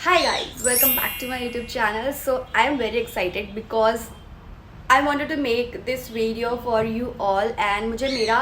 Hi guys, welcome back to my YouTube channel. So I am very excited because I wanted to make this video for you all and मुझे मेरा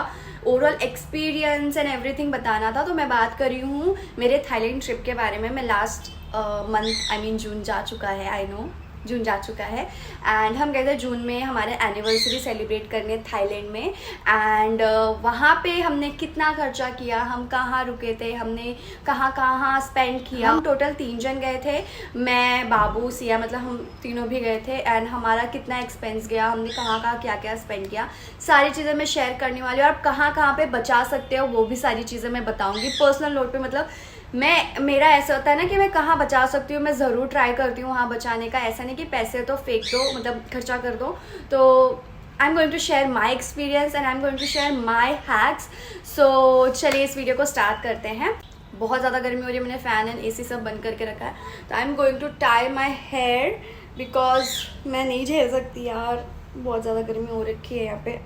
overall experience and everything बताना था। तो मैं बात कर रही हूँ मेरे थाईलैंड ट्रिप के बारे में। मैं लास्ट मंथ जून जा चुका है, आई नो जून जा चुका है एंड हम गए थे जून में हमारे एनिवर्सरी सेलिब्रेट करने थाईलैंड में। एंड वहाँ पे हमने कितना खर्चा किया, हम कहाँ रुके थे, हमने कहाँ कहाँ स्पेंड किया। हम टोटल 3 जन गए थे, मैं, बाबू, सिया, मतलब हम तीनों भी गए थे। एंड हमारा कितना एक्सपेंस गया, हमने कहाँ कहाँ क्या क्या स्पेंड किया, सारी चीज़ें मैं शेयर करने वाली हूँ। और आप कहाँ कहाँ पे बचा सकते हो वो भी सारी चीज़ें मैं बताऊँगी पर्सनल नोट पे। मतलब मेरा ऐसा होता है ना कि मैं कहाँ बचा सकती हूँ, मैं ज़रूर ट्राई करती हूँ वहाँ बचाने का। ऐसा नहीं कि पैसे तो फेंक दो, मतलब खर्चा कर दो। तो I am going to share my experience and I am going to share my hacks. So चलिए इस वीडियो को स्टार्ट करते हैं। बहुत ज़्यादा गर्मी हो रही है, मैंने फ़ैन एंड AC सब बंद करके रखा है। तो I am going to tie my hair because मैं नहीं झेल सकती यार, बहुत ज़्यादा गर्मी हो रखी है यहाँ पे।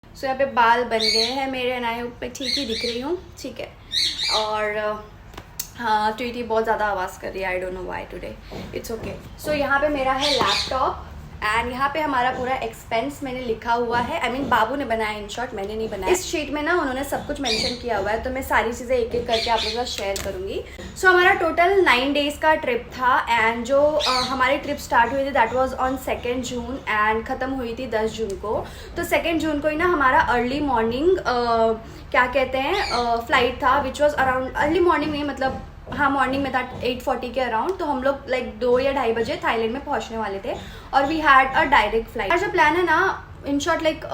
सो यहाँ पे बाल बन गए हैं मेरे एंड आई होप मैं ठीक ही दिख रही हूँ, ठीक है। और हाँ, ट्वीटी बहुत ज़्यादा आवाज़ कर रही है, I don't know why today, it's okay. So यहाँ पे मेरा है लैपटॉप एंड यहाँ पे हमारा पूरा एक्सपेंस मैंने लिखा हुआ है। आई मीन बाबू ने बनाया, इन शॉर्ट मैंने नहीं बनाया। इस शीट में ना उन्होंने सब कुछ मेंशन किया हुआ है, तो मैं सारी चीज़ें एक एक करके आप लोगों के साथ शेयर करूँगी। सो हमारा टोटल 9 डेज़ का ट्रिप था एंड जो हमारी ट्रिप स्टार्ट हुई थी that was on 2 June and ख़त्म हुई थी 10 जून को। तो 2 जून को ही ना हमारा अर्ली मॉर्निंग क्या कहते हैं फ्लाइट था, which was around early morning नहीं, मतलब हाँ मॉर्निंग में था 8:40 के अराउंड। तो हम लोग लाइक 2 या 2:30 बजे थाईलैंड में पहुंचने वाले थे और we had a direct flight. जो प्लान है ना, इन शॉर्ट लाइक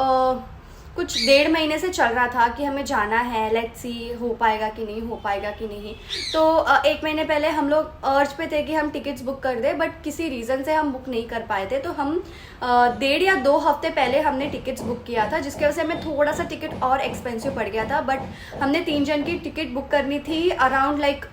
कुछ 1.5 महीने से चल रहा था कि हमें जाना है, लेट्स सी हो पाएगा कि नहीं, हो पाएगा कि नहीं। तो 1 महीने पहले हम लोग अर्ज पे थे कि हम टिकट्स बुक कर दें, बट किसी रीज़न से हम बुक नहीं कर पाए थे। तो हम 1.5 या 2 हफ्ते पहले हमने टिकट्स बुक किया था, जिसकी वजह से हमें थोड़ा सा टिकट और एक्सपेंसिव पड़ गया था। बट हमने 3 जन की टिकट बुक करनी थी अराउंड लाइक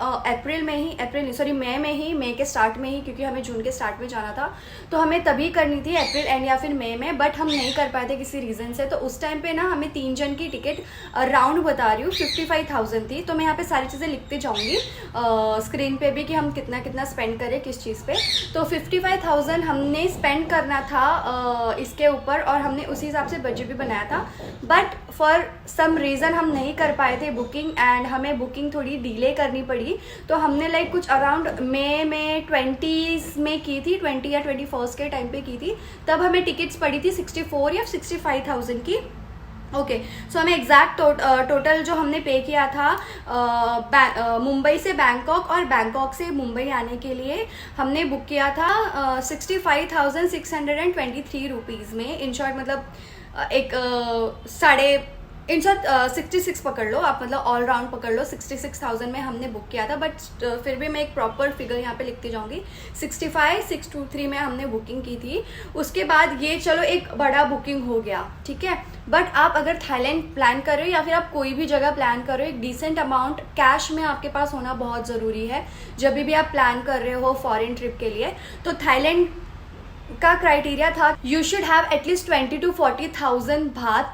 मई के स्टार्ट में ही, क्योंकि हमें जून के स्टार्ट में जाना था। तो हमें तभी करनी थी अप्रैल एंड या फिर मई में, बट हम नहीं कर पाए थे किसी रीज़न से। तो उस टाइम पे ना हमें 3 जन की टिकट राउंड बता रही हूँ 55,000 थी। तो मैं यहाँ पे सारी चीज़ें लिखते जाऊँगी स्क्रीन पे भी कि हम कितना कितना स्पेंड करें किस चीज़ पे। तो 55,000 हमने स्पेंड करना था इसके ऊपर और हमने उसी हिसाब से बजट भी बनाया था। बट फॉर सम रीज़न हम नहीं कर पाए थे बुकिंग एंड हमें बुकिंग थोड़ी डिले करनी पड़ी। तो हमने लाइक कुछ अराउंड मई में 20s में की थी, 20 या 21 के टाइम पे की थी। तब हमें टिकट्स पड़ी थी 64 या 65,000 की। ओके, सो हमें एग्जैक्ट टोटल जो हमने पे किया था मुंबई से बैंकॉक और बैंकॉक से मुंबई आने के लिए हमने बुक किया था 65,623 रुपीज़ में। इन शॉर्ट मतलब एक साढ़े इन शॉर्ट 66 पकड़ लो आप, मतलब ऑल राउंड पकड़ लो, 66,000 में हमने बुक किया था। बट फिर भी मैं एक प्रॉपर फिगर यहाँ पे लिखती जाऊँगी, 65,623 में हमने बुकिंग की थी। उसके बाद ये चलो एक बड़ा बुकिंग हो गया, ठीक है। बट आप अगर थाईलैंड प्लान कर रहे हो या फिर आप कोई भी जगह प्लान कर रहे हो, एक डिसेंट अमाउंट कैश में आपके पास होना बहुत ज़रूरी है जब भी आप प्लान कर रहे हो फॉरेन ट्रिप के लिए। तो थाईलैंड का क्राइटेरिया था you should have at least 20 to 40,000 बात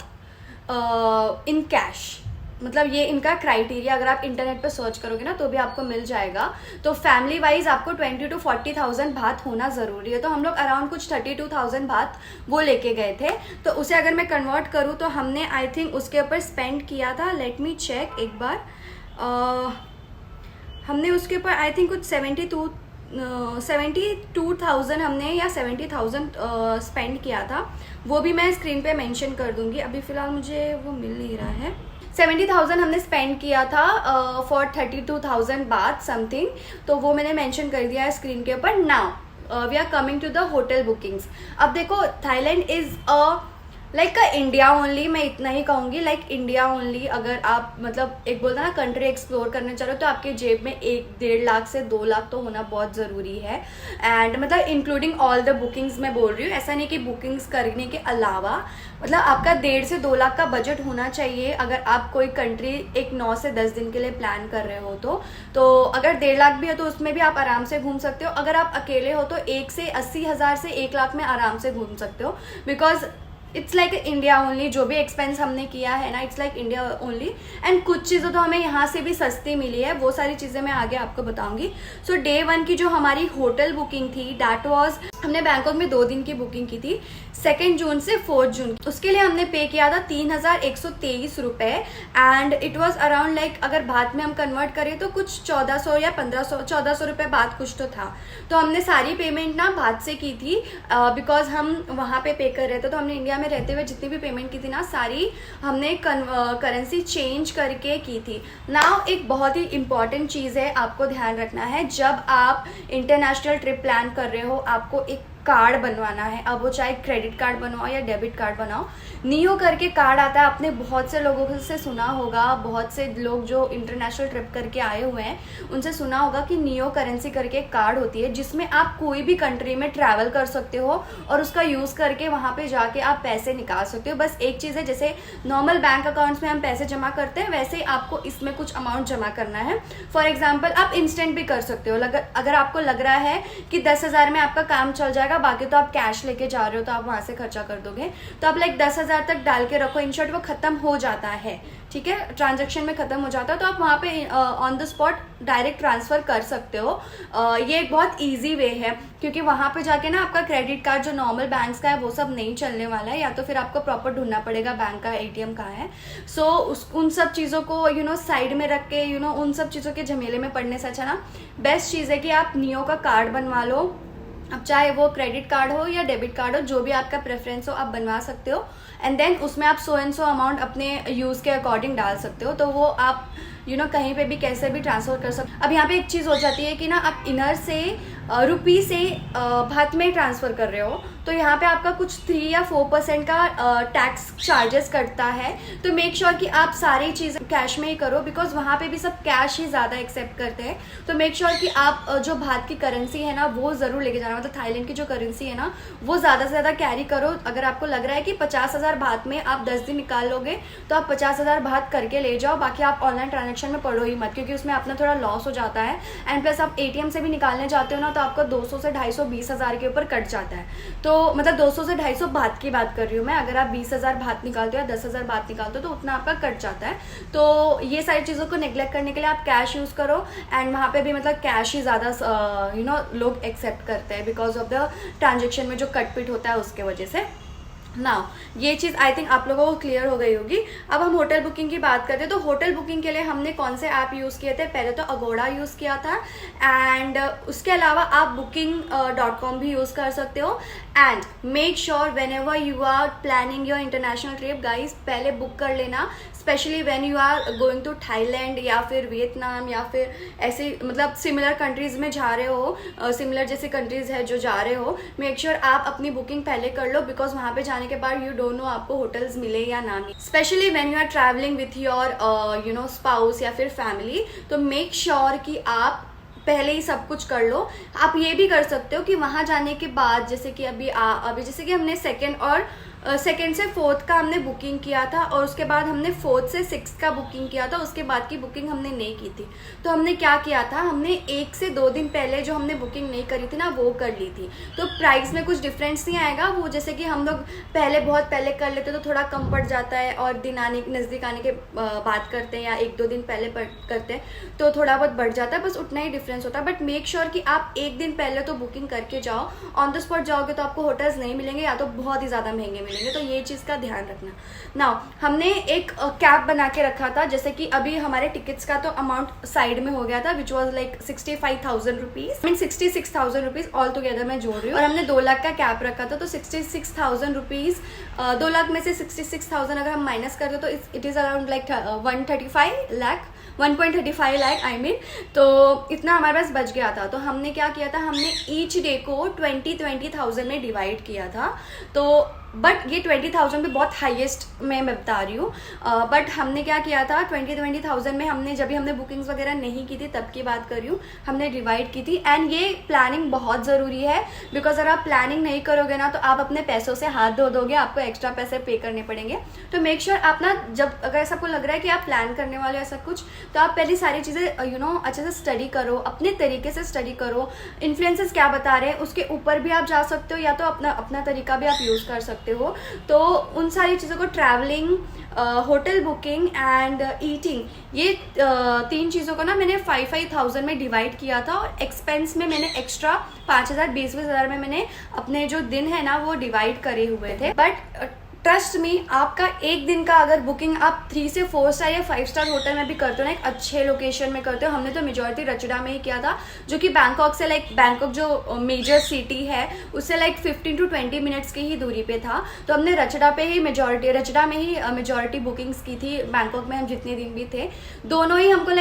इन कैश। मतलब ये इनका क्राइटेरिया अगर आप इंटरनेट पे सर्च करोगे ना तो भी आपको मिल जाएगा। तो फैमिली वाइज आपको 20 to 40,000 बात होना ज़रूरी है। तो हम लोग अराउंड कुछ 32,000 बात वो लेके गए थे। तो उसे अगर मैं कन्वर्ट करूँ तो हमने आई थिंक उसके ऊपर स्पेंड किया था, लेट मी चेक एक बार, हमने उसके ऊपर आई थिंक कुछ 72,000 हमने या 70,000 स्पेंड किया था। वो भी मैं स्क्रीन पे मेंशन कर दूंगी, अभी फ़िलहाल मुझे वो मिल नहीं रहा है। 70,000 हमने स्पेंड किया था फॉर 32,000 बात समथिंग। तो वो मैंने मेंशन कर दिया है स्क्रीन के ऊपर। Now we are coming to the hotel bookings. अब देखो Thailand is like India only, मैं इतना ही कहूँगी, लाइक इंडिया ओनली। अगर आप मतलब एक बोलते ना कंट्री एक्सप्लोर करने चलो तो आपके जेब में 1-1.5 लाख से 2 लाख तो होना बहुत ज़रूरी है। एंड मतलब इंक्लूडिंग ऑल द बुकिंग्स मैं बोल रही हूँ, ऐसा नहीं कि बुकिंग्स करने के अलावा मतलब आपका 1.5 से 2 लाख का बजट होना चाहिए अगर आप कोई कंट्री एक 9 से 10 दिन के लिए प्लान कर रहे हो। तो अगर 1.5 लाख भी है तो उसमें भी आप आराम से घूम सकते हो। अगर आप अकेले हो तो 1 से 80,000 से 1 लाख में आराम से घूम सकते हो। Because it's like India only, जो भी एक्सपेंस हमने किया है ना, it's like India only. And कुछ चीज़ें तो हमें यहाँ से भी सस्ती मिली है, वो सारी चीज़ें मैं आगे आपको बताऊंगी। सो डे 1 की जो हमारी होटल बुकिंग थी, दैट वाज, हमने बैंकॉक में 2 दिन की बुकिंग की थी, 2 जून से 4 जून। उसके लिए हमने पे किया था 3123 रुपये, and it was around like, अगर बात में हम कन्वर्ट करें तो कुछ 1400 या 1400 रुपये बात कुछ तो था। तो हमने सारी पेमेंट ना बात से की थी, बिकॉज हम वहाँ पे कर रहे थे। तो हमने इंडिया में रहते हुए जितनी भी पेमेंट की थी ना, सारी हमने करेंसी चेंज करके की थी। नाउ एक बहुत ही इंपॉर्टेंट चीज़ है, आपको ध्यान रखना है, जब आप इंटरनेशनल ट्रिप प्लान कर रहे हो, आपको एक कार्ड बनवाना है। अब वो चाहे क्रेडिट कार्ड बनवाओ या डेबिट कार्ड बनाओ, नियो करके कार्ड आता है। आपने बहुत से लोगों से सुना होगा, बहुत से लोग जो इंटरनेशनल ट्रिप करके आए हुए हैं उनसे सुना होगा कि नियो करेंसी करके एक कार्ड होती है, जिसमें आप कोई भी कंट्री में ट्रैवल कर सकते हो और उसका यूज़ करके वहाँ पे जाके आप पैसे निकाल सकते हो। बस एक चीज़ है, जैसे नॉर्मल बैंक अकाउंट्स में हम पैसे जमा करते हैं, वैसे ही आपको इसमें कुछ अमाउंट जमा करना है। फॉर एग्जाम्पल, आप इंस्टेंट भी कर सकते हो। अगर आपको लग रहा है कि 10,000 में आपका काम चल जाएगा, बाकी तो आप कैश लेके जा रहे हो तो आप वहाँ से खर्चा कर दोगे, तो आप लाइक 10,000 तक डाल के रखो। इन शॉर्ट वो खत्म हो जाता है, ठीक है, ट्रांजैक्शन में खत्म हो जाता है, तो आप वहाँ पे on the spot direct transfer कर सकते हो। ये एक बहुत इजी वे है, क्योंकि वहाँ पे जाके ना आपका क्रेडिट कार्ड जो नॉर्मल बैंक्स का है वो सब नहीं चलने वाला है, या तो फिर आपको प्रॉपर ढूंढना पड़ेगा बैंक का ATM कहाँ है। सो उन सब चीज़ों को साइड में रख के उन सब चीज़ों के झमेले में पड़ने से अच्छा ना, बेस्ट चीज़ है कि आप नियो का कार्ड बनवा लो। अब चाहे वो क्रेडिट कार्ड हो या डेबिट कार्ड हो, जो भी आपका प्रेफरेंस हो, आप बनवा सकते हो। एंड देन उसमें आप सो एंड सो अमाउंट अपने यूज़ के अकॉर्डिंग डाल सकते हो, तो वो आप कहीं पे भी कैसे भी ट्रांसफ़र कर सकते हो। अब यहाँ पे एक चीज़ हो जाती है कि ना, आप इनर से रुपी से बात में ट्रांसफ़र कर रहे हो, तो यहाँ पे आपका कुछ 3 या 4% का टैक्स चार्जेस कटता है। तो मेक श्योर कि आप सारी चीज़ें कैश में ही करो, बिकॉज वहाँ पे भी सब कैश ही ज़्यादा एक्सेप्ट करते हैं। तो मेक श्योर कि आप जो भारत की करेंसी है ना, वो ज़रूर लेके जाना, मतलब थाईलैंड की जो करेंसी है ना, वो ज़्यादा से ज़्यादा कैरी करो। अगर आपको लग रहा है कि 50,000 बात में आप 10 दिन निकाल लोगे, तो आप 50,000 बात करके ले जाओ। बाकी आप ऑनलाइन ट्रांजेक्शन में पढ़ो ही मत, क्योंकि उसमें अपना थोड़ा लॉस हो जाता है। एंड प्लस आप ATM से भी निकालने जाते हो ना, तो आपका 200 से 250 20,000 के ऊपर कट जाता है। तो मतलब 200 से 250 बात की बात कर रही हूँ मैं। अगर आप 20,000 बात निकालते हो या 10,000 बात निकालते हो, तो उतना आपका कट जाता है। तो ये सारी चीज़ों को नेग्लेक्ट करने के लिए आप कैश यूज़ करो। एंड वहाँ पे भी मतलब कैश ही ज़्यादा लोग एक्सेप्ट करते हैं, बिकॉज ऑफ द ट्रांजेक्शन में जो कट पिट होता है उसके वजह से। नाउ ये चीज़ आई थिंक आप लोगों को क्लियर हो गई होगी। अब हम होटल बुकिंग की बात करते हैं, तो होटल बुकिंग के लिए हमने कौन से ऐप यूज़ किए थे? पहले तो अगोड़ा यूज़ किया था, एंड उसके अलावा आप booking.com भी यूज़ कर सकते हो। And make sure whenever you are planning your international trip guys, पहले बुक कर लेना, specially when you are going to Thailand या फिर वियतनाम या फिर ऐसे मतलब सिमिलर कंट्रीज़ में जा रहे हो, सिमिलर जैसे कंट्रीज़ है जो जा रहे हो, मेक श्योर आप अपनी बुकिंग पहले कर लो, बिकॉज वहाँ पे जाने के बाद यू डोंट नो आपको होटल्स मिले या ना मिले, specially when you are travelling with your spouse या फिर फैमिली। तो मेक श्योर कि आप पहले ही सब कुछ कर लो। आप ये भी कर सकते हो कि वहाँ जाने के बाद, जैसे कि अभी जैसे कि हमने सेकेंड से 4th का हमने बुकिंग किया था, और उसके बाद हमने 4th से 6th का बुकिंग किया था, उसके बाद की बुकिंग हमने नहीं की थी। तो हमने क्या किया था, हमने 1 से 2 दिन पहले जो हमने बुकिंग नहीं करी थी ना, वो कर ली थी। तो प्राइस में कुछ डिफरेंस नहीं आएगा। वो जैसे कि हम लोग बहुत पहले कर लेते तो थोड़ा कम पड़ जाता है, और दिन नज़दीक आने के बात करते हैं या 1-2 दिन पहले करते हैं तो थोड़ा बहुत बढ़ जाता है, बस उतना ही डिफरेंस होता है। बट मेक श्योर कि आप 1 दिन पहले तो बुकिंग करके जाओ। ऑन द स्पॉट जाओगे तो आपको होटल्स नहीं मिलेंगे, या तो बहुत ही ज़्यादा महंगे मिलेंगे, तो ये चीज़ का ध्यान रखना। नाउ हमने एक कैप बना के रखा था, जैसे कि अभी हमारे टिकट्स का तो अमाउंट साइड में हो गया था, which was like 65,000 rupees, mean 66,000 rupees all together मैं जोड़ रही हूँ। और हमने 2 लाख का कैप रखा था, तो 66,000 रुपीज़, 2 लाख में से 66,000 अगर हम माइनस करते तो it is around like 135 lakh, 1.35 lakh I mean. तो इतना हमारे पास बच गया था। तो हमने क्या किया था, हमने ईच डे को 20,000 में डिवाइड किया था। तो बट ये 20,000 भी बहुत हाईएस्ट में मैं बता रही हूँ। बट हमने क्या किया था, 20,000 में हमने जब भी हमने बुकिंग्स वगैरह नहीं की थी तब की बात कर रही हूँ, हमने डिवाइड की थी। एंड ये प्लानिंग बहुत ज़रूरी है, बिकॉज अगर आप प्लानिंग नहीं करोगे ना, तो आप अपने पैसों से हाथ धो दोगे, आपको एक्स्ट्रा पैसे पे करने पड़ेंगे। तो मेक श्योर आप ना, जब अगर ऐसा आपको लग रहा है कि आप प्लान करने वाले ऐसा कुछ, तो आप पहले सारी चीज़ें अच्छे से स्टडी करो, अपने तरीके से स्टडी करो। इन्फ्लुएंसर्स क्या बता रहे हैं उसके ऊपर भी आप जा सकते हो, या तो अपना तरीका भी आप यूज़ कर सकते हो। सकते हो। तो उन सारी चीज़ों को, travelling, hotel booking and eating, ये 3 चीज़ों को ना मैंने 5,000 में डिवाइड किया था, और एक्सपेंस में मैंने एक्स्ट्रा 5,000, 20,000 में मैंने अपने जो दिन है ना वो डिवाइड करे हुए थे। बट ट्रस्ट मी, आपका एक दिन का अगर बुकिंग आप 3 से 4 स्टार या 5 स्टार होटल में भी करते हो ना, एक अच्छे लोकेशन में करते हो, हमने तो मेजॉरिटी रचड़ा में ही किया था, जो कि बैंकॉक से बैंकॉक जो मेजर सिटी है उससे 15 to 20 मिनट्स की ही दूरी पे था। तो हमने रचड़ा में ही मेजॉरिटी बुकिंग्स की थी। बैंकॉक में हम जितने दिन भी थे, दोनों ही हमको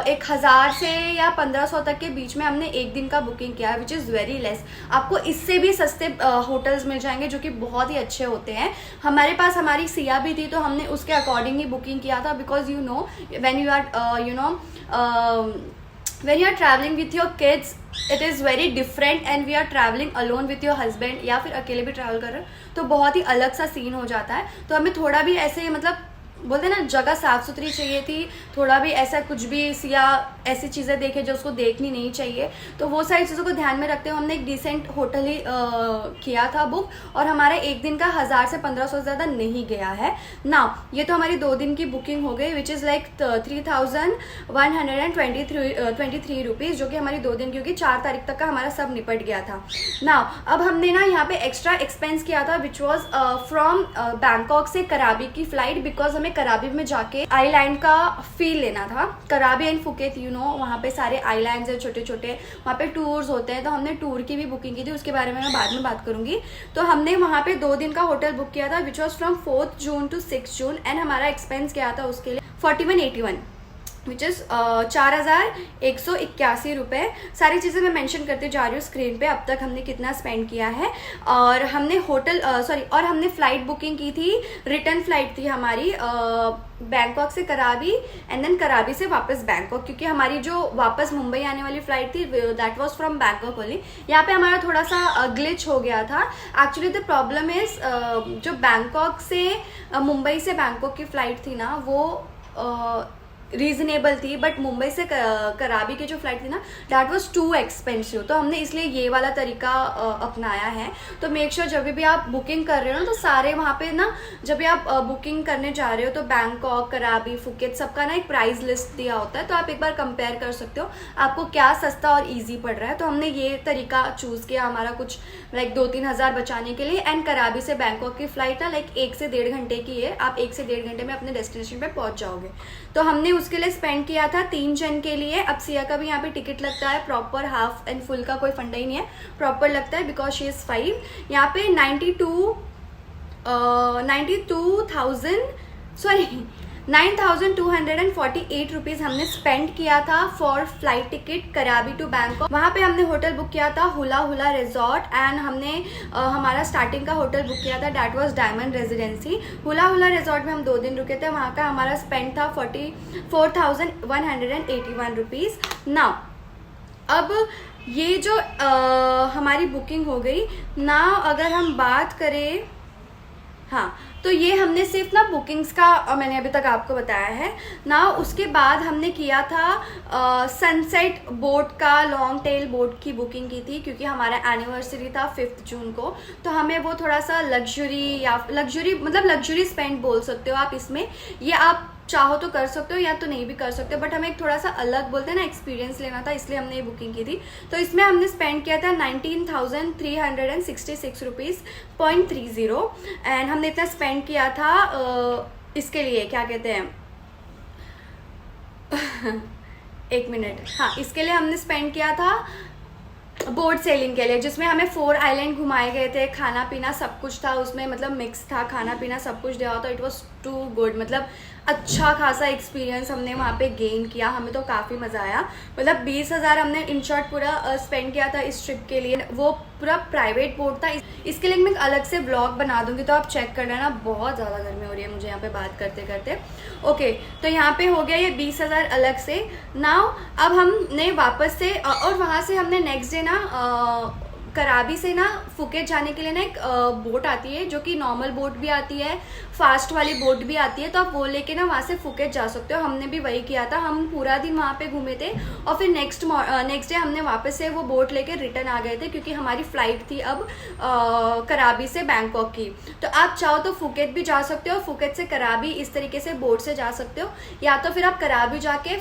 1,000 से या 1,500 तक के बीच में हमने एक दिन का बुकिंग किया, विच इज़ वेरी लेस। आपको इससे भी सस्ते होटल्स मिल जाएंगे जो कि बहुत ही अच्छे होते हैं। हमारे पास हमारी सिया भी थी, तो हमने उसके अकॉर्डिंग ही बुकिंग किया था, because you know when you are travelling with your kids it is very different, and we are travelling alone with your husband, या फिर अकेले भी ट्रैवल कर रहे हो तो बहुत ही अलग सा सीन हो जाता है। तो हमें थोड़ा भी ऐसे मतलब बोलते हैं ना, जगह साफ सुथरी चाहिए थी, थोड़ा भी ऐसा कुछ भी या ऐसी चीज़ें देखे जो उसको देखनी नहीं चाहिए। तो वो सारी चीज़ों को ध्यान में रखते हुए हमने एक डिसेंट होटल ही किया था बुक, और हमारा एक दिन का 1,000 से 1,500 से ज़्यादा नहीं गया है ना। ये तो हमारी 2 दिन की बुकिंग हो गई, विच इज़ 3,123 रुपीज़, जो कि हमारी 2 दिन की होगी। 4 तारीख तक का हमारा सब निपट गया था ना। अब हमने ना यहाँ पे एक्स्ट्रा एक्सपेंस किया था, विच वॉज फ्रॉम बैंकॉक से कराबी की फ्लाइट, बिकॉज हमें कराबी में जाके आइलैंड का फील लेना था। कराबी एंड फुकेत, यू नो, वहाँ पे सारे आइलैंड्स हैं छोटे छोटे, वहाँ पे टूर्स होते हैं। तो हमने टूर की भी बुकिंग की थी, उसके बारे में मैं बाद में बात करूंगी। तो हमने वहाँ पे 2 दिन का होटल बुक किया था, which was from 4 June to 6 June, and हमारा एक्सपेंस क्या था उसके लिए 4181, विच इज़ 4,181 रुपये। सारी चीज़ें मैं मेंशन करते जा रही हूँ स्क्रीन पे, अब तक हमने कितना स्पेंड किया है। और हमने और हमने फ़्लाइट बुकिंग की थी, रिटर्न फ्लाइट थी हमारी बैंकॉक से कराबी, एंड देन कराबी से वापस बैंकॉक, क्योंकि हमारी जो वापस मुंबई आने वाली फ़्लाइट थी that was from Bangkok only. यहाँ पे हमारा थोड़ा सा ग्लिच हो गया था। एक्चुअली द प्रॉब्लम इज़, जो बैंकॉक से मुंबई से बैंकॉक की फ़्लाइट थी ना वो रीजनेबल थी, बट मुंबई से कराबी की जो फ्लाइट थी ना दैट वाज टू एक्सपेंसिव। तो हमने इसलिए ये वाला तरीका अपनाया है। तो मेक श्योर जब भी आप बुकिंग कर रहे हो ना, तो सारे वहाँ पे ना, जब भी आप बुकिंग करने जा रहे हो तो बैंकॉक, कराबी, फुकेत सबका ना एक प्राइस लिस्ट दिया होता है, तो आप एक बार कंपेयर कर सकते हो आपको क्या सस्ता और ईजी पड़ रहा है। तो हमने ये तरीका चूज़ किया हमारा कुछ 2-3 हज़ार बचाने के लिए। एंड कराबी से बैंकॉक की फ़्लाइट ना 1 से 1.5 घंटे की है, आप 1 से 1.5 घंटे में अपने डेस्टिनेशन पे पहुंच जाओगे। तो हमने उसके लिए स्पेंड किया था 3 जन के लिए। अब सिया का भी यहाँ पे टिकट लगता है प्रॉपर, हाफ एंड फुल का कोई फंडा ही नहीं है, प्रॉपर लगता है, बिकॉज शी इज़ 5। यहाँ पे 9,248 रुपीज़ हमने स्पेंड किया था फॉर फ्लाइट टिकट कराबी टू बैंकॉक। वहाँ पे हमने होटल बुक किया था हुला हुला रिजॉर्ट, एंड हमने हमारा स्टार्टिंग का होटल बुक किया था that was diamond residency. Hula hula resort में हम 2 दिन रुके थे, वहाँ का हमारा स्पेंड था 44,181 रुपीज़। नाउ अब ये जो हमारी बुकिंग हो गई ना, अगर हम बात करें, हाँ, तो ये हमने सिर्फ ना बुकिंग्स का मैंने अभी तक आपको बताया है ना। उसके बाद हमने किया था सनसेट बोट का, लॉन्ग टेल बोट की बुकिंग की थी, क्योंकि हमारा एनिवर्सरी था 5 जून को। तो हमें वो थोड़ा सा लग्जरी स्पेंड बोल सकते हो आप इसमें। ये आप चाहो तो कर सकते हो या तो नहीं भी कर सकते हो, बट हमें एक थोड़ा सा अलग बोलते हैं ना एक्सपीरियंस लेना था, इसलिए हमने ये बुकिंग की थी। तो इसमें हमने स्पेंड किया था 19,366 रुपीज़ .30, एंड हमने इतना स्पेंड किया था इसके लिए, क्या कहते हैं एक मिनट, हाँ, इसके लिए हमने स्पेंड किया था बोट सेलिंग के लिए, जिसमें हमें 4 आइलैंड घुमाए गए थे, खाना पीना सब कुछ था उसमें, मतलब मिक्स था, खाना पीना सब कुछ दिया था। इट वॉज टू गुड, मतलब अच्छा खासा एक्सपीरियंस हमने वहाँ पे गेन किया, हमें तो काफ़ी मज़ा आया। मतलब 20,000 हमने इन शॉर्ट पूरा स्पेंड किया था इस ट्रिप के लिए। वो पूरा प्राइवेट बोट था, इसके लिए मैं अलग से ब्लॉग बना दूंगी, तो आप चेक कर लेना। बहुत ज़्यादा गर्मी हो रही है मुझे यहाँ पे बात करते करते। ओके, तो यहाँ पे हो गया ये 20,000 अलग से। नाउ अब हमने वापस से और वहाँ से हमने नेक्स्ट डे ना कराबी से ना फुकेत जाने के लिए ना एक बोट आती है, जो कि नॉर्मल बोट भी आती है, फास्ट वाली बोट भी आती है, तो आप वो लेके ना वहाँ से फुकेत जा सकते हो। हमने भी वही किया था, हम पूरा दिन वहाँ पे घूमे थे और फिर नेक्स्ट डे हमने वापस से वो बोट लेके रिटर्न आ गए थे, क्योंकि हमारी फ्लाइट थी अब कराबी से बैंकॉक की। तो आप चाहो तो फुकेत भी जा सकते हो, फुकेत से कराबी इस तरीके से बोट से जा सकते हो, या तो फिर आप कराबी जाके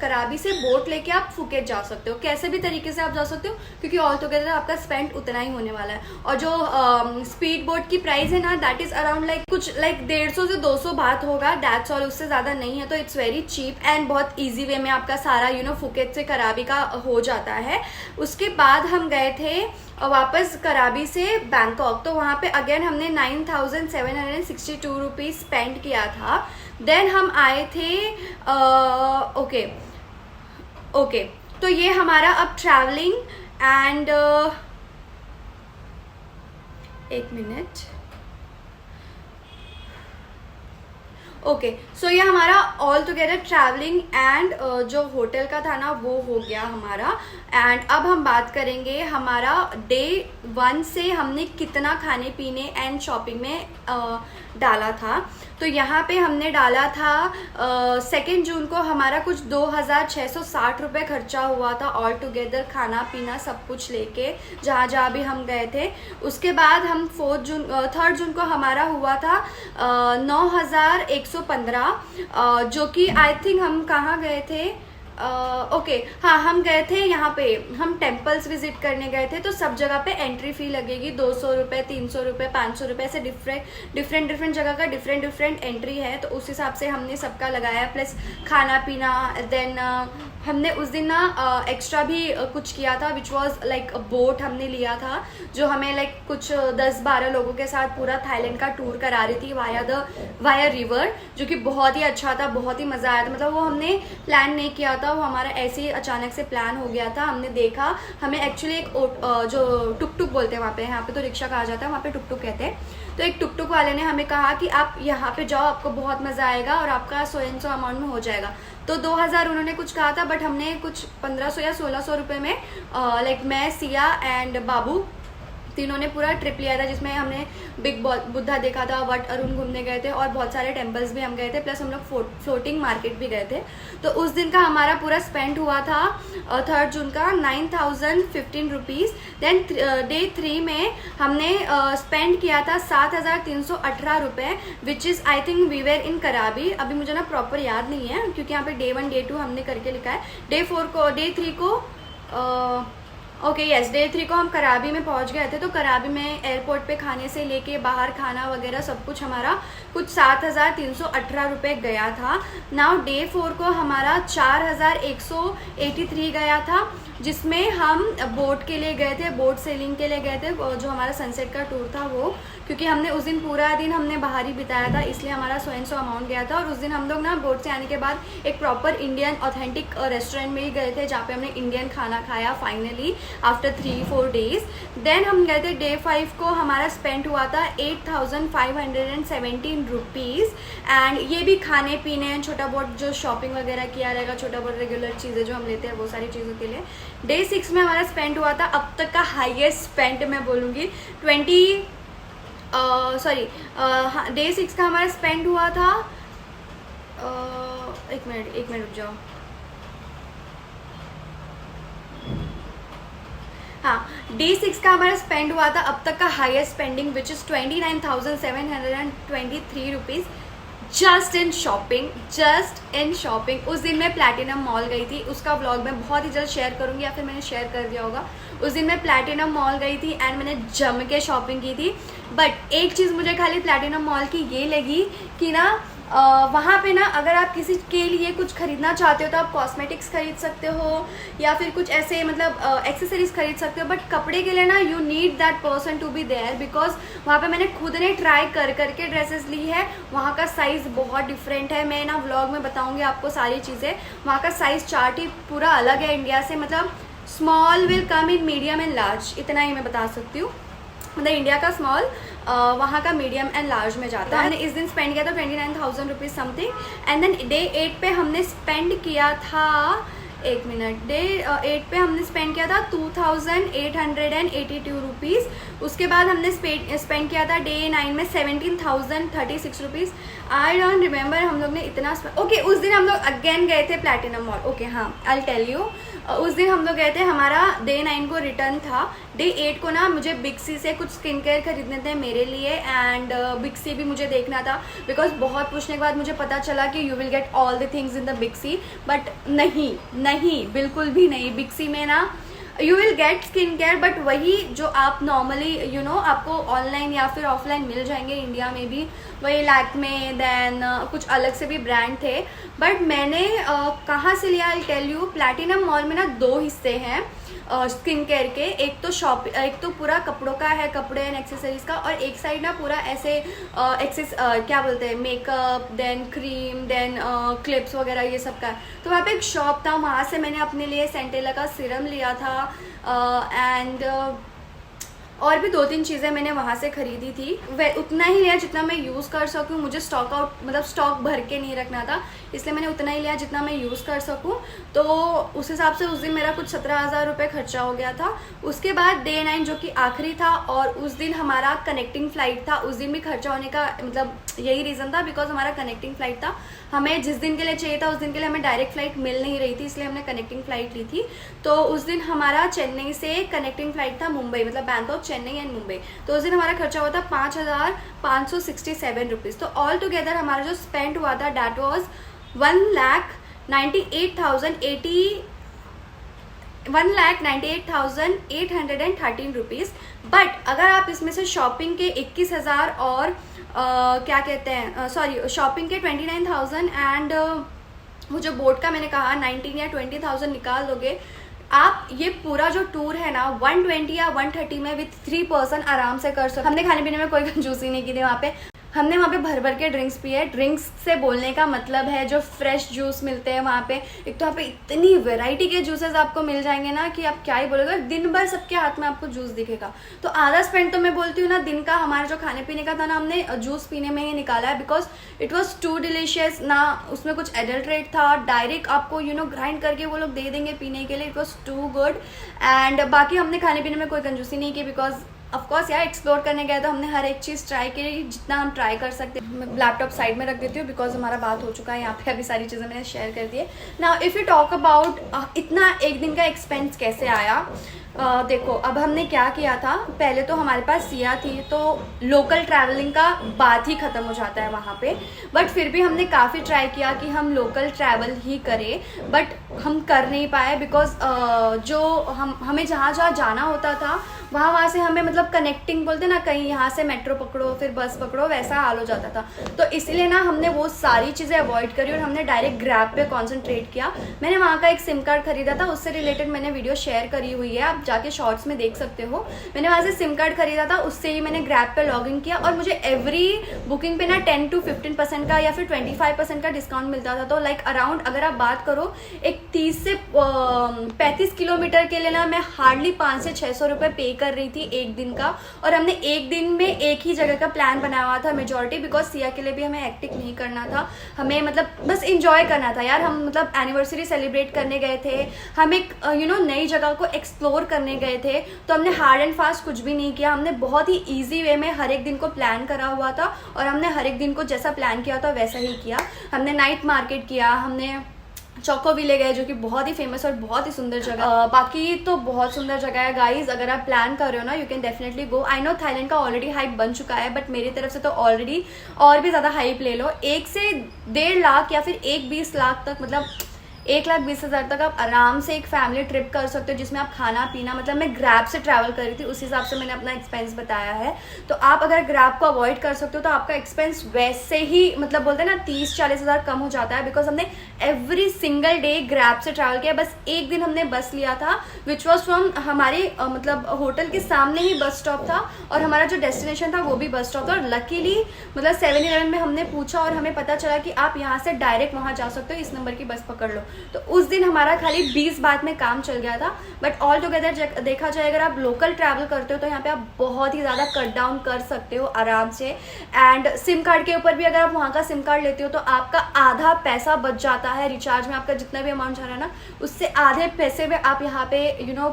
कराबी से बोट लेके आप फुकेत जा सकते हो। कैसे भी तरीके से आप जा सकते हो, क्योंकि ऑल टुगेदर आपका स्पेंड उतना ही होने वाला है। और जो स्पीड बोट की प्राइस है ना, दैट इज अराउंड लाइक कुछ लाइक 150 से 200 बात होगा, दैट्स ऑल, उससे ज्यादा नहीं है। तो इट्स वेरी चीप एंड बहुत इजी वे में आपका सारा फुकेत से कराबी का हो जाता है। उसके बाद हम गए थे वापस कराबी से बैंकॉक, तो वहाँ पे अगेन हमने 9762 रुपीज स्पेंड किया था। देन हम आए थे ओके, तो ये हमारा अब ट्रैवलिंग एंड एक मिनट, ओके, सो ये हमारा ऑल टुगेदर ट्रैवलिंग एंड जो होटल का था ना वो हो गया हमारा। एंड अब हम बात करेंगे हमारा डे 1 से हमने कितना खाने पीने एंड शॉपिंग में डाला था। तो यहाँ पे हमने डाला था 2 जून को हमारा कुछ 2660 रुपये खर्चा हुआ था ऑल टुगेदर, खाना पीना सब कुछ लेके जहाँ जहाँ भी हम गए थे। उसके बाद हम 3 जून को हमारा हुआ था 9115, जो कि आई थिंक हम कहाँ गए थे, ओके हाँ, हम गए थे यहाँ पे, हम टेम्पल्स विजिट करने गए थे। तो सब जगह पे एंट्री फी लगेगी 200 रुपये, 300 रुपये, 500 रुपये, ऐसे डिफरेंट जगह का डिफरेंट एंट्री है, तो उस हिसाब से हमने सबका लगाया, प्लस खाना पीना। देन हमने उस दिन ना एक्स्ट्रा भी कुछ किया था, विच वॉज लाइक बोट हमने लिया था, जो हमें लाइक कुछ 10-12 लोगों के साथ पूरा थाईलैंड का टूर करा रही थी वाया रिवर, जो कि बहुत ही अच्छा था, बहुत ही मज़ा आया था। मतलब वो हमने प्लान नहीं किया था, वो हमारा ऐसे ही अचानक से प्लान हो गया था। हमने देखा, हमें एक्चुअली एक जो टुक बोलते हैं यहाँ पे तो रिक्शा कहा जाता है, वहाँ पे टुक कहते हैं। तो एक टुक वाले ने हमें कहा कि आप यहाँ पे जाओ, आपको बहुत मज़ा आएगा और आपका 100 अमाउंट में हो जाएगा। तो 2000 उन्होंने कुछ कहा था, बट हमने कुछ 1500 या 1600 रुपये में लाइक मैं, सिया एंड बाबू तीनों ने पूरा ट्रिप लिया था, जिसमें हमने बिग बुद्धा देखा था, वट अरुण घूमने गए थे और बहुत सारे टेम्पल्स भी हम गए थे, प्लस हम लोग फ्लोटिंग मार्केट भी गए थे। तो उस दिन का हमारा पूरा स्पेंड हुआ था 3 जून का 9015 रुपीज़। देन डे 3 में हमने स्पेंड किया था 7318 रुपये, which is I think we were in कराबी। अभी मुझे ना प्रॉपर याद नहीं है, क्योंकि यहाँ पे डे 1 डे 2 हमने करके लिखा है। डे 3 को ओके यस, डे 3 को हम कराबी में पहुंच गए थे। तो कराबी में एयरपोर्ट पे खाने से लेके बाहर खाना वगैरह सब कुछ हमारा कुछ 7318 रुपये गया था। नाउ डे 4 को हमारा 4183 गया था, जिसमें हम बोट के लिए गए थे, बोट सेलिंग के लिए गए थे, जो हमारा सनसेट का टूर था वो, क्योंकि हमने उस दिन पूरा दिन हमने बाहर ही बिताया था, इसलिए हमारा 100 अमाउंट गया था। और उस दिन हम लोग ना बोट से आने के बाद एक प्रॉपर इंडियन ऑथेंटिक रेस्टोरेंट में ही गए थे, जहाँ पे हमने इंडियन खाना खाया फाइनली आफ्टर 3-4 डेज। देन हम गए थे डे 5 को, हमारा स्पेंड हुआ था 8517 रुपीज़। एंड ये भी खाने पीने, छोटा बहुत जो शॉपिंग वगैरह किया रहेगा, छोटा बहुत रेगुलर चीज़ें जो हम लेते हैं वो सारी चीज़ों के लिए। डे 6 में हमारा स्पेंड हुआ था अब तक का हाईएस्ट स्पेंड मैं बोलूँगी डे 6 का हमारा स्पेंड हुआ था एक मिनट रुक जाओ, हाँ, डे 6 का हमारा स्पेंड हुआ था अब तक का highest spending, which is 29,723 rupees just in shopping. उस दिन मैं प्लैटिनम मॉल गई थी, उसका व्लॉग मैं बहुत ही जल्द शेयर करूँगी, या फिर मैंने शेयर कर दिया होगा। उस दिन मैं प्लैटिनम मॉल गई थी एंड मैंने जम के शॉपिंग की थी। बट एक चीज़ मुझे खाली प्लैटिनम मॉल की ये लगी कि ना वहाँ पे ना अगर आप किसी के लिए कुछ ख़रीदना चाहते हो तो आप कॉस्मेटिक्स खरीद सकते हो, या फिर कुछ ऐसे मतलब एक्सेसरीज खरीद सकते हो, बट कपड़े के लिए ना you need that person to be there, because वहाँ पे मैंने खुद ने ट्राई करके ड्रेसेस ली है। वहाँ का साइज़ बहुत डिफरेंट है, मैं ना व्लॉग में बताऊँगी आपको सारी चीज़ें। वहाँ का साइज़ चार्ट ही पूरा अलग है इंडिया से, मतलब small will come in medium and large, इतना ही मैं बता सकती हूँ। मतलब इंडिया का स्मॉल वहाँ का मीडियम एंड लार्ज में जाता है। हमने इस दिन स्पेंड किया था 29,000 rupees something. And then day 8 पे हमने स्पेंड किया था एक मिनट, डे 8 पे हमने स्पेंड किया था 2882 रुपीज़। उसके बाद हमने स्पेंड किया था डे 9 में 17,036 रुपीज़। आई डोंट रिमेंबर हम लोग ने इतना ओके उस दिन हम लोग अगेन गए थे प्लैटिनम मॉल। ओके हाँ, आई टेल यू, उस दिन हम लोग गए थे, हमारा डे 9 को रिटर्न था। डे 8 को ना मुझे बिग सी से कुछ स्किन केयर खरीदने थे मेरे लिए, एंड बिग सी भी मुझे देखना था बिकॉज बहुत पूछने के बाद मुझे पता चला कि you will get all the things in the Big C, but नहीं बिल्कुल भी नहीं। बिग सी में ना you will get skin care, but वही जो आप नॉर्मली आपको ऑनलाइन या फिर ऑफलाइन मिल जाएंगे इंडिया में भी, वही लैक्मे, देन कुछ अलग से भी ब्रांड थे। बट मैंने कहाँ से लिया, I tell you. Platinum Mall में ना 2 हिस्से हैं स्किन केयर के, एक तो पूरा कपड़ों का है, कपड़े एंड एक्सेसरीज का, और एक साइड ना पूरा ऐसे क्या बोलते हैं, makeup, then cream, then clips वगैरह ये सब का है। तो वहाँ पे एक शॉप था, वहाँ से मैंने अपने लिए सेंटेला का सीरम लिया था, एंड और भी 2-3 चीज़ें मैंने वहाँ से खरीदी थी। वह उतना ही लिया जितना मैं यूज़ कर सकूँ, मुझे स्टॉक भर के नहीं रखना था, इसलिए मैंने उतना ही लिया जितना मैं यूज़ कर सकूँ। तो उस हिसाब से उस दिन मेरा कुछ 17,000 रुपये खर्चा हो गया था। उसके बाद डे 9 जो कि आखिरी था, और उस दिन हमारा कनेक्टिंग फ़्लाइट था। उस दिन भी खर्चा होने का मतलब यही रीज़न था, बिकॉज हमारा कनेक्टिंग फ़्लाइट था। हमें जिस दिन के लिए चाहिए था उस दिन के लिए हमें डायरेक्ट फ़्लाइट मिल नहीं रही थी, इसलिए हमने कनेक्टिंग फ़्लाइट ली थी। तो उस दिन हमारा चेन्नई से कनेक्टिंग फ़्लाइट था मुंबई, मतलब बैंकॉक, चेन्नई एंड मुंबई। तो उस दिन हमारा खर्चा हुआ था 5,567 रुपीज़। तो ऑल टुगेदर हमारा जो स्पेंड हुआ था डैट वॉज 1,98,813 रुपीज़। बट अगर आप इसमें से शॉपिंग के 21,000 और क्या कहते हैं, सॉरी, शॉपिंग के 29,000 एंड वो जो बोट का मैंने कहा 19 या 20,000 निकाल दोगे, आप ये पूरा जो टूर है ना 120 या 130 में विथ 3 पर्सन आराम से कर सकते। हमने खाने पीने में कोई कंजूसी नहीं की थी वहाँ पे। हमने वहाँ पे भर भर के ड्रिंक्स पिए। ड्रिंक्स से बोलने का मतलब है जो फ्रेश जूस मिलते हैं वहाँ पे। एक तो वहाँ पे इतनी वैरायटी के जूसेस आपको मिल जाएंगे ना कि आप क्या ही बोलोगे, दिन भर सबके हाथ में आपको जूस दिखेगा। तो आधा स्पेंड तो मैं बोलती हूँ ना दिन का हमारा जो खाने पीने का था ना, हमने जूस पीने में ही निकाला है, because it was too delicious. ना उसमें कुछ एडल्ट्रेट था, डायरेक्ट आपको ग्राइंड करके वो लोग दे देंगे पीने के लिए। It was too good. And बाकी हमने खाने पीने में कोई कंजूसी नहीं की, बिकॉज ऑफकोर्स यार एक्सप्लोर करने गए तो हमने हर एक चीज़ ट्राई की जितना हम ट्राई कर सकते हैं। मैं लैपटॉप साइड में रख देती हूँ बिकॉज हमारा बात हो चुका है यहाँ पे, अभी सारी चीज़ें मैंने शेयर कर दी है। Now if you talk about इतना एक दिन का एक्सपेंस कैसे आया, देखो अब हमने क्या किया था। पहले तो हमारे पास सिया थी, तो लोकल ट्रैवलिंग का बात ही ख़त्म हो जाता है वहाँ पे। बट फिर भी हमने काफ़ी ट्राई किया कि हम लोकल ट्रैवल ही करें, बट हम कर नहीं पाए बिकॉज जो हमें जहाँ जाना होता था वहाँ से हमें मतलब कनेक्टिंग बोलते ना, कहीं यहाँ से मेट्रो पकड़ो फिर बस पकड़ो, वैसा हाल हो जाता था। तो इसलिए ना हमने वो सारी चीज़ें अवॉइड करी और हमने डायरेक्ट ग्रैब पे कॉन्सेंट्रेट किया। मैंने वहाँ का एक सिम कार्ड खरीदा था, उससे रिलेटेड मैंने वीडियो शेयर करी हुई है, आप जाके शॉर्ट्स में देख सकते हो। मैंने वहाँ से सिम कार्ड खरीदा था, उससे ही मैंने ग्रैब पे लॉग इन किया और मुझे एवरी बुकिंग पे ना 10 to 15% का या फिर 25% का डिस्काउंट मिलता था। तो लाइक अराउंड अगर आप बात करो एक 30 से 35 किलोमीटर के लिए ना मैं हार्डली 500 से 600 रुपये पे कर रही थी एक दिन का। और हमने एक दिन में एक ही जगह का प्लान बनाया हुआ था मेजॉरिटी, बिकॉज सिया के लिए भी हमें एक्टिक नहीं करना था, हमें मतलब बस इंजॉय करना था यार। हम मतलब एनिवर्सरी सेलिब्रेट करने गए थे, हम एक नई जगह को एक्सप्लोर करने गए थे। तो हमने हार्ड एंड फास्ट कुछ भी नहीं किया, हमने बहुत ही ईजी वे में हर एक दिन को प्लान करा हुआ था और हमने हर एक दिन को जैसा प्लान किया था वैसा ही किया। हमने नाइट मार्केट किया, हमने चौको विले गए जो कि बहुत ही फेमस और बहुत ही सुंदर जगह। बाकी तो बहुत सुंदर जगह है गाइज, अगर आप प्लान कर रहे हो ना you can definitely go. I know Thailand का ऑलरेडी हाइप बन चुका है, बट मेरी तरफ से तो ऑलरेडी और भी ज़्यादा हाइप ले लो। 1 से 1.5 लाख या फिर 1-20 लाख तक, मतलब 1,20,000 तक आप आराम से एक फैमिली ट्रिप कर सकते हो, जिसमें आप खाना पीना, मतलब मैं ग्रैब से ट्रैवल कर रही थी, उस हिसाब से मैंने अपना एक्सपेंस बताया है। तो आप अगर ग्रैब को अवॉइड कर सकते हो तो आपका एक्सपेंस वैसे ही मतलब बोलते हैं ना 30-40 हज़ार कम हो जाता है, बिकॉज हमने एवरी सिंगल डे ग्रैब से ट्रैवल किया। बस एक दिन हमने बस लिया था विच वॉज फ्रॉम हमारे मतलब होटल के सामने ही बस स्टॉप था और हमारा जो डेस्टिनेशन था वो भी बस स्टॉप था। और लकीली मतलब 7-Eleven में हमने पूछा और हमें पता चला कि आप यहाँ से डायरेक्ट वहाँ जा सकते हो, इस नंबर की बस पकड़ लो। तो उस दिन हमारा खाली 20 बात में काम चल गया था। बट ऑल टुगेदर देखा जाए अगर आप लोकल ट्रैवल करते हो तो यहाँ पे आप बहुत ही ज़्यादा कट डाउन कर सकते हो आराम से। एंड सिम कार्ड के ऊपर भी अगर आप वहाँ का सिम कार्ड लेते हो तो आपका आधा पैसा बच जाता है। रिचार्ज में आपका जितना भी अमाउंट जा रहा है ना, उससे आधे पैसे में आप यहाँ पे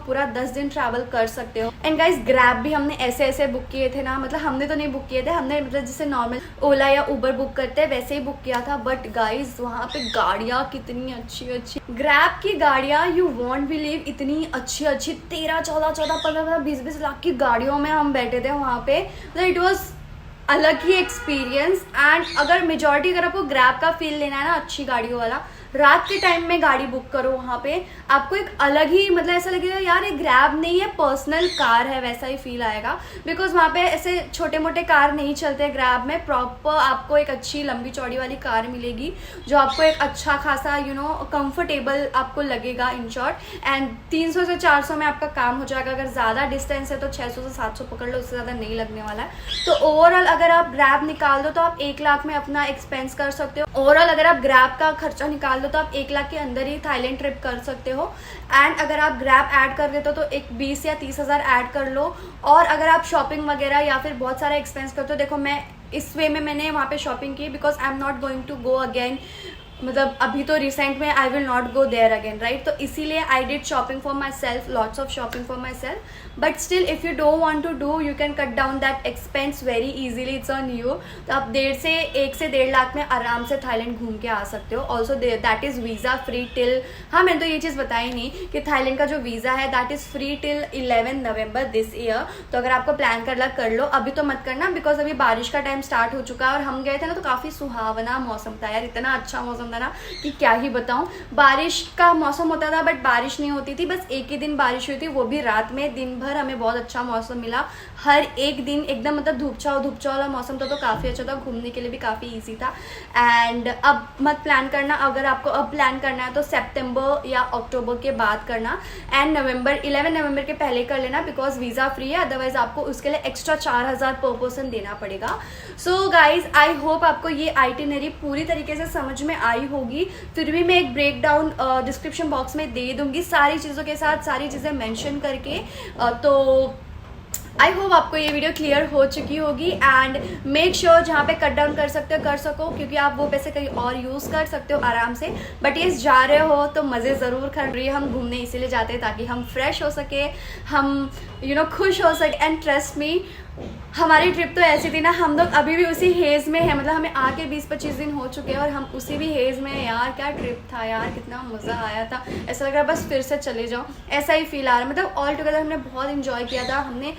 पूरा 10 दिन ट्रैवल कर सकते हो। एंड गाइस ग्रैब भी हमने ऐसे ऐसे बुक किए थे ना, मतलब हमने तो नहीं बुक किए थे, हमने मतलब जैसे नॉर्मल ओला या उबर बुक करते हैं वैसे ही बुक किया था। बट गाइस वहाँ पे गाड़ियाँ कितनी अच्छी अच्छी, ग्रैब की गाड़ियाँ यू वॉन्ट बिलीव, इतनी अच्छी अच्छी 13, 14, 14, 15, 20 लाख की गाड़ियों में हम बैठे थे वहाँ पे। मतलब इट वॉज अलग ही एक्सपीरियंस। एंड अगर मेजॉरिटी अगर आपको ग्रैब का फील लेना है ना, अच्छी गाड़ियों वाला, रात के टाइम में गाड़ी बुक करो वहाँ पे, आपको एक अलग ही मतलब ऐसा लगेगा यार ये ग्रैब नहीं है, पर्सनल कार है, वैसा ही फील आएगा। बिकॉज वहाँ पे ऐसे छोटे मोटे कार नहीं चलते ग्रैब में, प्रॉपर आपको एक अच्छी लंबी चौड़ी वाली कार मिलेगी जो आपको एक अच्छा खासा कंफर्टेबल आपको लगेगा इन शॉर्ट। एंड 300 से 400 में आपका काम हो जाएगा। अगर ज़्यादा डिस्टेंस है तो 600 से 700 पकड़ लो, उससे ज़्यादा नहीं लगने वाला है। तो ओवरऑल अगर आप ग्रैब निकाल दो तो आप 1 लाख में अपना एक्सपेंस कर सकते हो। ओवरऑल अगर आप ग्रैब का खर्चा निकाल दो तो आप 1 लाख के अंदर ही थाईलैंड ट्रिप कर सकते हो। एंड अगर आप ग्रैब ऐड कर देते हो तो एक 20 या 30 हज़ार ऐड कर लो। और अगर आप शॉपिंग वगैरह या फिर बहुत सारा एक्सपेंस करते हो, देखो मैं इस वे में मैंने वहाँ पे शॉपिंग की because I am not going to go again, मतलब अभी तो रिसेंट में I will not go there again, right. तो इसीलिए I did shopping for myself, lots of shopping for myself. But still if you don't want to do, you can cut down that expense very easily, it's on you. तो आप 1 से 1.5 लाख में आराम से Thailand घूम के आ सकते हो। Also that is visa free till, हाँ मैंने तो ये चीज़ बताई नहीं कि थाईलैंड का जो वीज़ा है that is free till 11 November this year. तो अगर आपको प्लान कर लो, अभी तो मत करना बिकॉज अभी बारिश का टाइम स्टार्ट हो चुका है। और हम गए थे ना तो काफ़ी सुहावना मौसम था यार, इतना अच्छा मौसम था ना कि क्या ही बताऊं। बारिश का मौसम होता था बट बारिश नहीं होती थी, बस एक ही दिन बारिश हुई थी, वो भी रात में। दिन भर हमें बहुत अच्छा मौसम मिला, हर एक दिन एकदम मतलब धूप छाव वाला मौसम था। तो काफ़ी अच्छा था, घूमने के लिए भी काफ़ी ईजी था। एंड अब मत प्लान करना, अगर आपको अब प्लान करना है तो सितंबर या अक्टूबर के बाद करना। एंड 11 नवंबर के पहले कर लेना बिकॉज वीज़ा फ्री है, अदरवाइज आपको उसके लिए एक्स्ट्रा 4000 पर पर्सन देना पड़ेगा। सो गाइज आई होप आपको ये आइटिनरी पूरी तरीके से समझ में आई होगी। फिर भी मैं एक ब्रेक डाउन डिस्क्रिप्शन बॉक्स में दे दूंगी सारी चीज़ों के साथ, सारी चीज़ें मेंशन करके। तो आई होप आपको ये वीडियो क्लियर हो चुकी होगी। एंड मेक श्योर जहाँ पे कट डाउन कर सकते हो कर सको, क्योंकि आप वो पैसे कहीं और यूज़ कर सकते हो आराम से। बट ये जा रहे हो तो मज़े ज़रूर कर रही है। हम घूमने इसीलिए जाते हैं ताकि हम फ्रेश हो सके, हम खुश हो सके। एंड ट्रस्ट मी, हमारी ट्रिप तो ऐसी थी ना, हम लोग अभी भी उसी हेज़ में है, मतलब हमें आके 20-25 दिन हो चुके हैं और हम उसी भी हेज़ में हैं। यार क्या ट्रिप था यार, कितना मज़ा आया था, ऐसा लग रहा है बस फिर से चले जाओ, ऐसा ही फील आ रहा है। मतलब ऑल टुगेदर हमने बहुत इन्जॉय किया था। हमने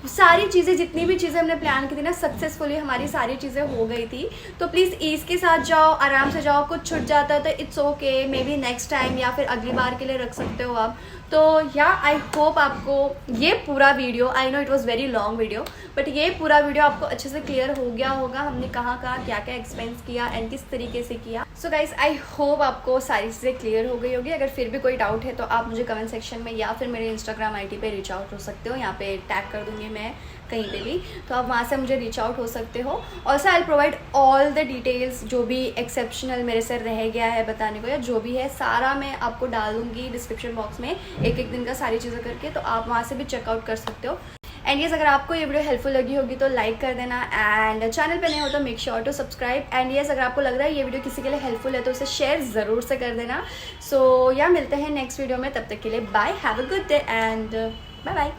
सारी चीज़ें, जितनी भी चीज़ें हमने प्लान की थी ना, सक्सेसफुली हमारी सारी चीज़ें हो गई थी। तो प्लीज़ ईज़ के साथ जाओ, आराम से जाओ। कुछ छूट जाता है तो it's okay, may be next time या फिर अगली बार के लिए रख सकते हो आप। तो या आई होप आपको ये पूरा video, I know it was very long video, but ये पूरा वीडियो आपको अच्छे से क्लियर हो गया होगा, हमने कहाँ क्या क्या एक्सपेंस किया एंड किस तरीके से किया। सो गाइज आई होप आपको सारी चीज़ें क्लियर हो गई होगी। अगर फिर भी कोई डाउट है तो आप मुझे कमेंट सेक्शन में या फिर मेरे इंस्टाग्राम आईडी पे रीच आउट हो सकते हो, यहाँ पे टैग कर दूँगी मैं कहीं पे भी, तो आप वहाँ से मुझे रीच आउट हो सकते हो। Also I provide all the details, जो भी एक्सेप्शनल मेरे से रह गया है बताने को या जो भी है, सारा मैं आपको डाल दूँगी डिस्क्रिप्शन बॉक्स में एक एक दिन का सारी चीज़ें करके, तो आप वहाँ से भी चेकआउट कर सकते हो। एंड येस, अगर आपको ये वीडियो हेल्पफुल लगी होगी तो लाइक कर देना, एंड चैनल पे नए हो तो make sure to subscribe. And yes, अगर आपको लग रहा है ये वीडियो किसी के लिए हेल्पफुल है तो उसे शेयर ज़रूर से कर देना। सो या मिलते हैं नेक्स्ट वीडियो में, तब तक के लिए bye, have a good day and bye bye.